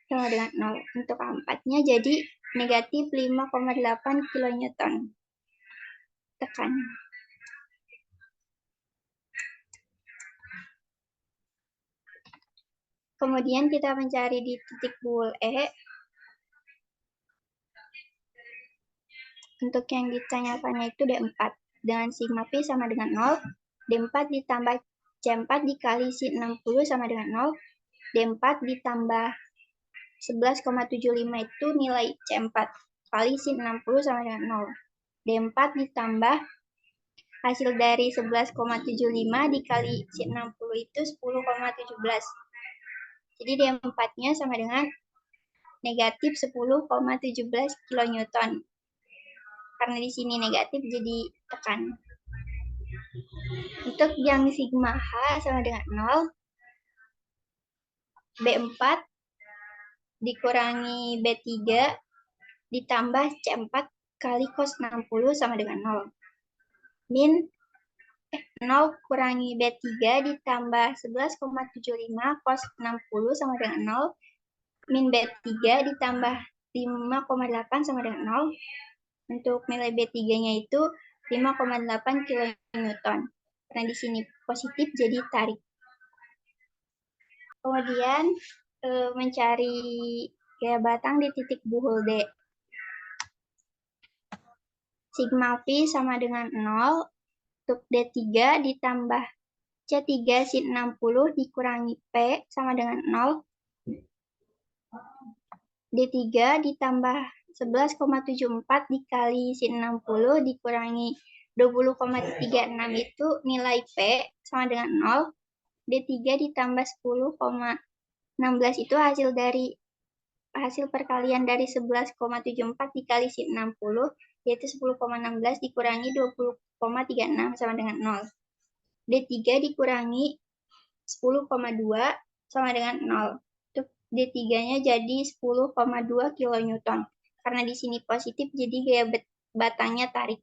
sama dengan 0. Untuk A4-nya jadi negatif 5,8 kilonewton. Tekan. Kemudian kita mencari di titik buhul E. Untuk yang ditanyakannya itu D4 dengan sigma V sama dengan 0, D4 ditambah C4 dikali sin 60 sama dengan 0, D4 ditambah 11,75 itu nilai C4 kali sin 60 sama dengan 0. D4 ditambah hasil dari 11,75 dikali sin 60 itu 10,17. Jadi D4-nya sama dengan negatif 10,17 kilonewton. Karena di sini negatif jadi tekan. Untuk yang sigma H sama dengan 0, B4 dikurangi B3 ditambah C4 kali cos 60 sama dengan 0. Min 0 kurangi B3 ditambah 11,75 cos 60 sama dengan 0. Min B3 ditambah 5,8 sama dengan 0. Untuk nilai B3-nya itu 5,8 kilonewton. Karena di sini positif jadi tarik. Kemudian mencari gaya batang di titik buhul D. Sigma V sama dengan 0. Untuk D3 ditambah C3 sin 60 dikurangi P sama dengan 0. D3 ditambah 11,74 dikali sin 60 dikurangi 20,36 itu nilai P sama dengan 0. D3 ditambah 10,16 itu hasil perkalian dari 11,74 dikali sin 60, yaitu 10,16 dikurangi 20,36 sama dengan 0. D3 dikurangi 10,2 sama dengan 0. Untuk D3-nya jadi 10,2 kilonewton. Karena di sini positif, jadi gaya batangnya tarik.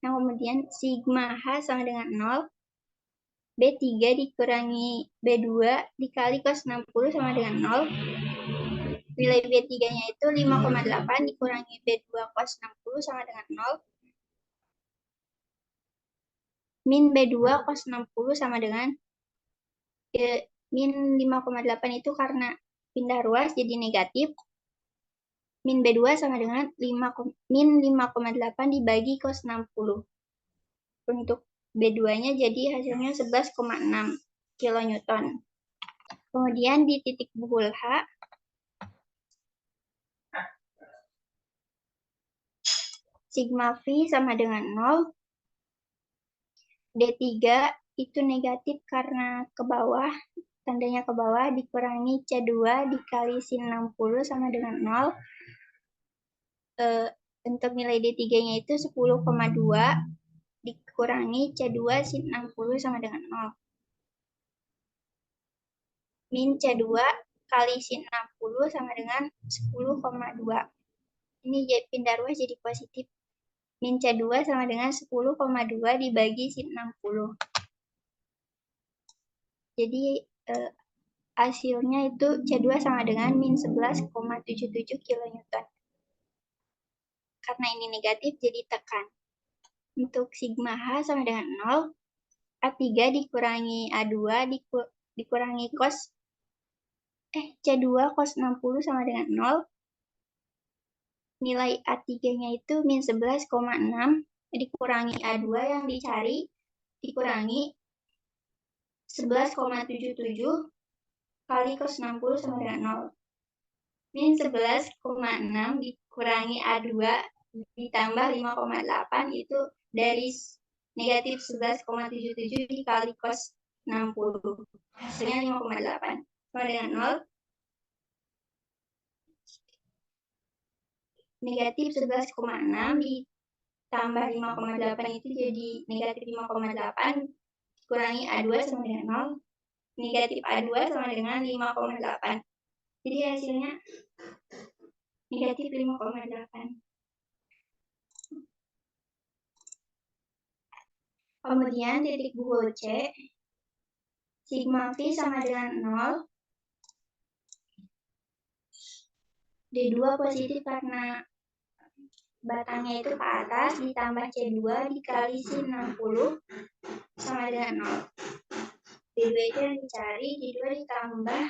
Nah, kemudian sigma H sama dengan 0. B3 dikurangi B2 dikali cos 60 sama dengan 0. Nilai B3-nya itu 5,8 dikurangi B2 cos 60 sama dengan 0. Min B2 cos 60 sama dengan min 5,8 itu karena pindah ruas jadi negatif. Min B2 sama dengan min 5,8 dibagi cos 60. Untuk B2-nya jadi hasilnya 11,6 kilonewton. Kemudian di titik buhul H, sigma V sama dengan 0. D3 itu negatif karena ke bawah, tandanya ke bawah, dikurangi C2 dikali sin 60 sama dengan 0. Untuk nilai D3-nya itu 10,2 dikurangi C2 sin 60 sama dengan 0. Min C2 kali sin 60 sama dengan 10,2. Ini pindah ruas jadi positif. Min C2 sama dengan 10,2 dibagi sin 60. Jadi hasilnya itu C2 sama dengan min 11,77 kilonewton. Karena ini negatif jadi tekan. Untuk sigma H sama dengan 0. A3 dikurangi A2 dikurangi cos C2 cos 60 sama dengan 0. Nilai A3-nya itu min 11,6 dikurangi A2 yang dicari dikurangi 11,77 kali cos 60 sama dengan 0. Min 11,6 dikurangi A2 ditambah 5,8 itu dari negatif 11,77 dikali cos 60. Hasilnya 5,8 sama dengan 0. Negatif 11,6 ditambah 5,8 itu jadi negatif 5,8 dikurangi A2 sama dengan 0. Negatif A2 sama dengan 5,8. Jadi hasilnya negatif 5,8. Kemudian titik buhul C, sigma V sama dengan 0. D2 positif karena batangnya itu ke atas ditambah C2 dikali sin 60 sama dengan 0. D2 itu yang dicari, D2 ditambah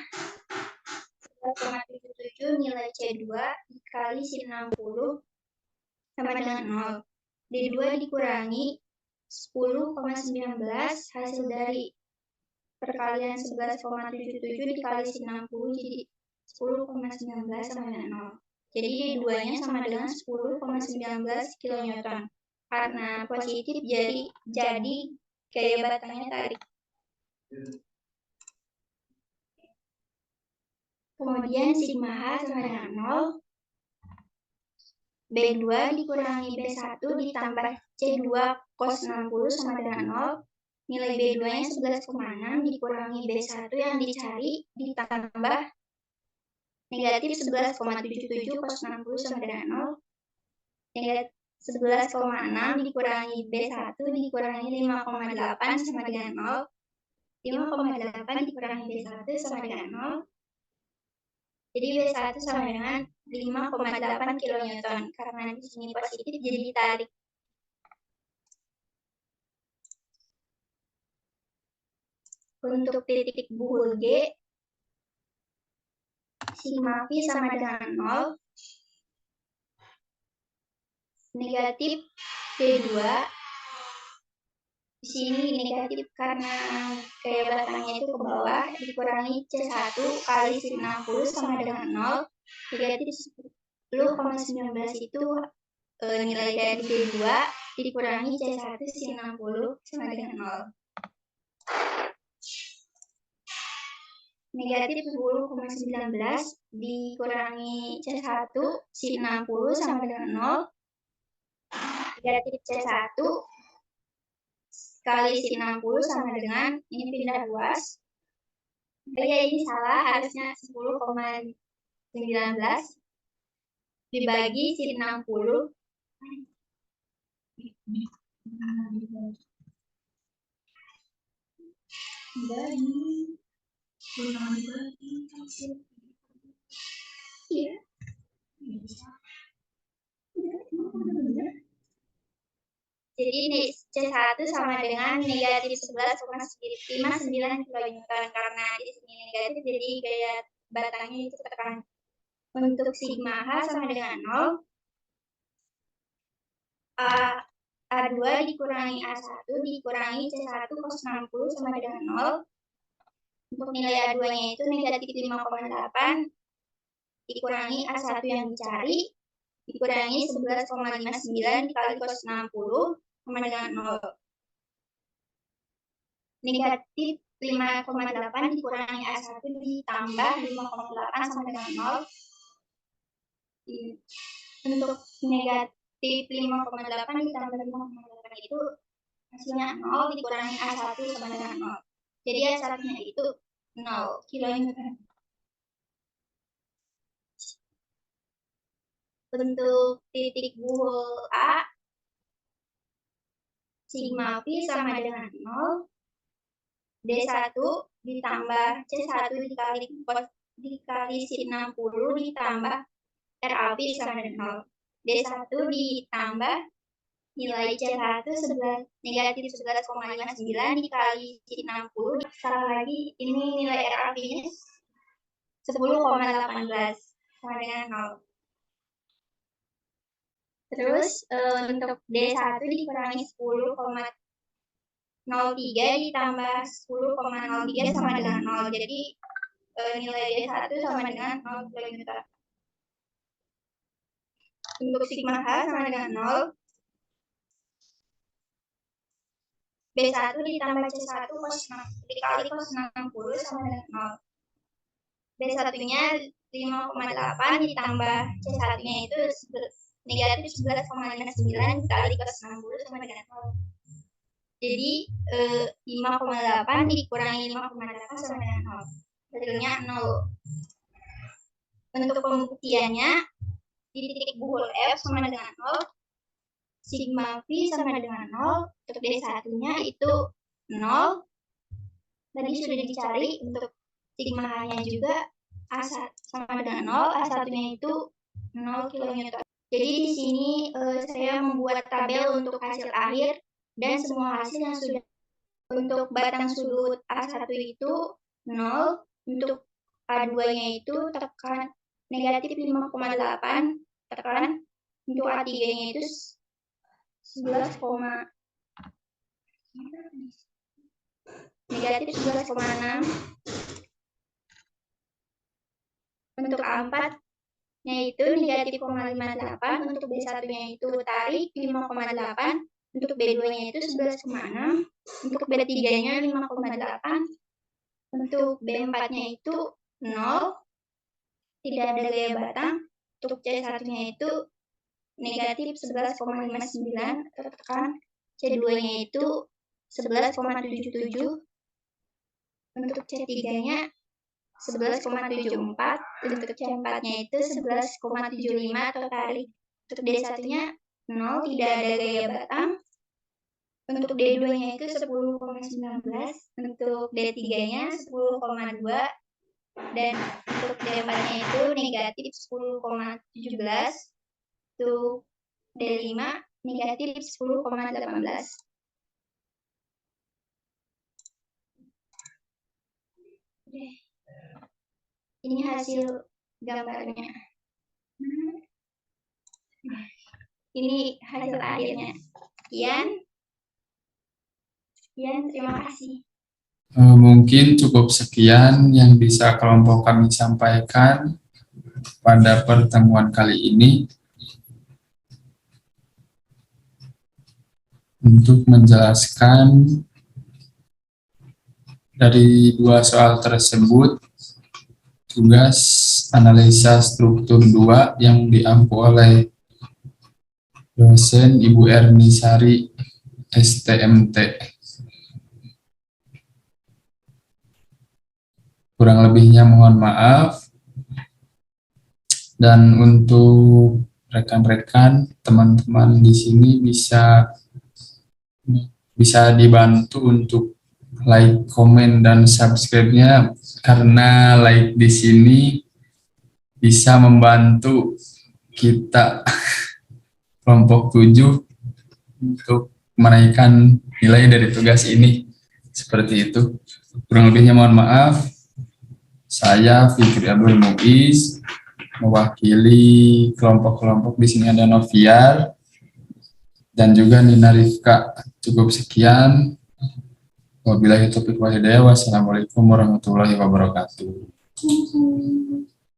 11,77 nilai C2 dikali sin 60 sama dengan 0. D2 dikurangi 10,19 hasil dari perkalian 11,77 dikali sin 60 jadi 10,19 sama dengan 0. Jadi D2-nya sama dengan 10,19 kilonewton. Karena positif jadi gaya batangnya tarik. Kemudian sigma H sama dengan 0. B2 dikurangi B1 ditambah C2 cos 60 sama dengan 0. Nilai B2-nya 11,6 dikurangi B1 yang dicari ditambah negatif 11,77 cos 60 sama dengan 0. Negatif 11,6 dikurangi B1 dikurangi 5,8 sama dengan 0. 5,8 dikurangi B1 sama dengan 0. Jadi B1 sama dengan 5,8 kilonewton. Karena di sini positif jadi ditarik. Untuk titik buhul G, sigma V sama dengan 0. Negatif D2. Di sini negatif karena gaya batangnya itu ke bawah dikurangi C1 kali sin 60 sama dengan 0. Negatif 10,19 itu nilai dari D2 dikurangi C1 sin 60 sama dengan 0. Negatif 10,19 dikurangi C1 sin 60 sama dengan 0. Negatif C1 kali sin 60 sama dengan, ini pindah ruas. Ya ini salah, harusnya 10,19 dibagi sin 60. Iya. Jadi ini C1 sama dengan negatif 11,59 kilonewton karena di sini negatif jadi gaya batangnya itu tekan. Untuk sigma H sama dengan 0. A2 dikurangi A1 dikurangi C1 cos 60 sama dengan 0. Untuk nilai A2-nya itu negatif 5,8 dikurangi A1 yang dicari, dikurangi 11,59 dikali cos 60 sama dengan 0. Negatif 5,8 dikurangi A1 ditambah 5,8 sama dengan 0. Untuk negatif 5,8 ditambah 5,8 itu hasilnya 0 dikurangi A1 sama dengan 0. Jadi A1-nya itu 0 kilonewton. Bentuk titik buhul A, sigma V sama dengan 0, D1 ditambah C1 dikali sin 60 ditambah RAV sama dengan 0. D1 ditambah nilai C1 negatif 11,59 dikali sin 60. Salah lagi, ini nilai RAV-nya 10,18 sama dengan 0. Terus untuk D1 dikurangi 10,03 ditambah 10,03 sama dengan 0. Jadi nilai D1 sama dengan 0 kilonewton. Untuk sigma H sama dengan 0. B1 ditambah C1 dikali cos 60 sama dengan 0. B1-nya 5,8 ditambah C1-nya itu negatif 11,59 dikali cos 60 sama dengan 0. Jadi 5,8 dikurangi 5,8 sama dengan 0. Hasilnya 0. Untuk pembuktiannya, di titik buhul F sama dengan 0, sigma V sama dengan 0, untuk D1-nya itu 0. Tadi sudah dicari, untuk sigma H-nya juga sama dengan 0, A1-nya itu 0 kilonewton. Jadi di sini saya membuat tabel untuk hasil akhir dan semua hasil yang sudah. Untuk batang sudut A1 itu 0, untuk A2-nya itu tekan negatif 5,8, tekan untuk A3-nya itu 11, negatif 11,6. Untuk A4-nya itu negatif 0,58, untuk B1-nya itu tarik 5,8, untuk B2-nya itu 11,6, untuk B3-nya 5,8, untuk B4-nya itu 0, tidak ada gaya batang, untuk C1-nya itu negatif 11,59, tekan C2-nya itu 11,77, untuk C3-nya 11,74, untuk C4-nya itu 11,75 atau tarik. Untuk D1-nya 0, tidak ada gaya batang. Untuk D2-nya itu 10,19, untuk D3-nya 10,2, dan untuk D4-nya itu negatif 10,17, untuk D5 negatif 10,18. Ini hasil gambarnya. Ini hasil akhirnya. Sekian, terima kasih. Mungkin cukup sekian yang bisa kelompok kami sampaikan pada pertemuan kali ini. Untuk menjelaskan dari dua soal tersebut, tugas analisa struktur 2 yang diampu oleh dosen Ibu Erni Sari, STMT. Kurang lebihnya mohon maaf. Dan untuk rekan-rekan, teman-teman di sini bisa dibantu untuk like, komen, dan subscribe-nya, karena like di sini bisa membantu kita kelompok 7 untuk menaikkan nilai dari tugas ini. Seperti itu. Kurang lebihnya mohon maaf. Saya Fikri Abdul Muiz, mewakili kelompok-kelompok. Di sini ada Noviar dan juga Nina Rifka. Cukup sekian. Wabillahi taufiq wal hidayah. Wassalamualaikum warahmatullahi wabarakatuh.